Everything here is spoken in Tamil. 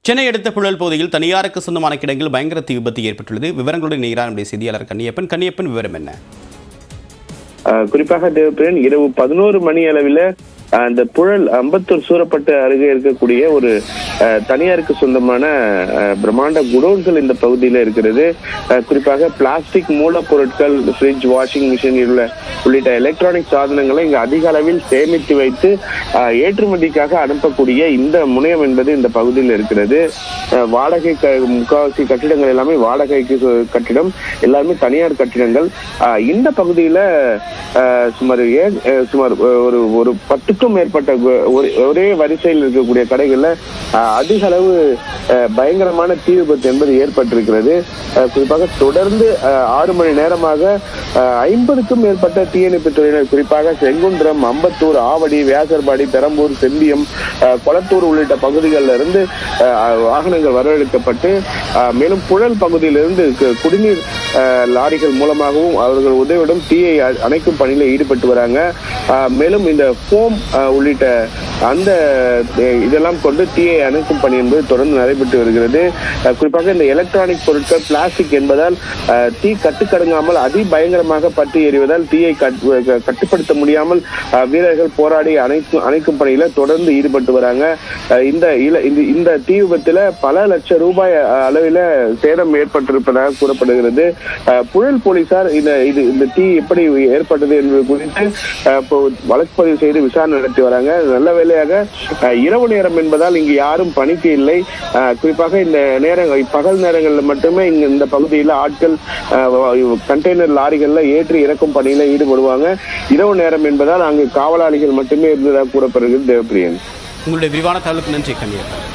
சென்னை அடுத்த புழல் பகுதியில் தனியாருக்கு சொந்தமான கிடங்கில் பயங்கர தீ விபத்து ஏற்பட்டுள்ளது. விவரங்களுடன் இணைகிறார் நம்முடைய செய்தியாளர் கன்னியப்பன். விவரம் என்ன? குறிப்பாக தேவப்பிரியன், இரவு 11 மணி அளவில் அந்த புழல் அம்பத்தூர் சூரப்பட்டு அருகே இருக்கக்கூடிய ஒரு தனியாருக்கு சொந்தமான பிரம்மாண்ட குடோன்கள் இந்த பகுதியில் இருக்கிறது. குறிப்பாக பிளாஸ்டிக் மூலப்பொருட்கள், ஃப்ரிட்ஜ், வாஷிங் மிஷின் உள்ளிட்ட எலக்ட்ரானிக் சாதனங்களை இங்கு அதிக அளவில் சேமித்து வைத்து ஏற்றுமதிக்காக அனுப்பக்கூடிய இந்த முனையம் என்பது இந்த பகுதியில் இருக்கிறது. வாடகை முக்காவாசி கட்டிடங்கள் எல்லாமே வாடகைக்கு கட்டிடம், எல்லாருமே தனியார் கட்டிடங்கள். இந்த பகுதியில சுமார் ஒரு 10க்கும் மேற்பட்ட ஒரே வரிசையில் இருக்கக்கூடிய கடைகள்ல அதிக அளவு பயங்கரமான தீ விபத்து என்பது ஏற்பட்டிருக்கிறது. குறிப்பாக தொடர்ந்து 6 மணி நேரமாக 50க்கும் மேற்பட்ட தீயணைப்பு துறையினர், குறிப்பாக செங்குன்றம், அம்பத்தூர், ஆவடி, வியாசர்பாடி, பெரம்பூர், செம்பியம், கொளத்தூர் உள்ளிட்ட பகுதிகளில் இருந்து வாகனங்கள் வரவழைக்கப்பட்டு மேலும் புழல் பகுதியிலிருந்து குடிநீர் லாரிகள் மூலமாகவும் அவர்கள் உதவியுடன் தீயை அணைக்கும் பணியில் ஈடுபட்டு வராங்க. மேலும் இந்த ஃபோம் உள்ளிட்ட அந்த இதெல்லாம் கொண்டு தீயை அணைக்கும் பணி என்பது தொடர்ந்து நடைபெற்று வருகிறது. குறிப்பாக இந்த எலக்ட்ரானிக் பொருட்கள், பிளாஸ்டிக் என்பதால் தீ கட்டுக்கடங்காமல் அதிபயங்கரமாக பற்றி எறிவதால் தீயை கட்டுப்படுத்த முடியாமல் வீரர்கள் போராடி அணைக்கும் பணியில தொடர்ந்து ஈடுபட்டு வராங்க. இந்த தீ விபத்துல பல லட்சம் ரூபாய் அளவில் சேதம் ஏற்பட்டிருப்பதாக கூறப்படுகிறது. புழல் போலீசார் இந்த தீ எப்படி ஏற்பட்டது என்பது குறித்து வழக்கு பதிவு செய்து விசாரணை நடத்தி வராங்க. நல்ல வேளையாக இரவு நேரம் என்பதால் இங்கு யாரும் பணிக்கு இல்லை. குறிப்பாக இந்த பகல் நேரங்களில் மட்டுமே இந்த பகுதியில் ஆட்கள் கண்டெய்னர் லாரிகள்ல ஏற்றி இறக்கும் பணியில ஈடுபடுவாங்க. இரவு நேரம் என்பதால் அங்கு காவலாளிகள் மட்டுமே இருந்ததாக கூறப்படுகிறது. தேவப்பிரியன், உங்களுடைய விரிவான தகவலுக்கு நன்றி கன்னியப்பன்.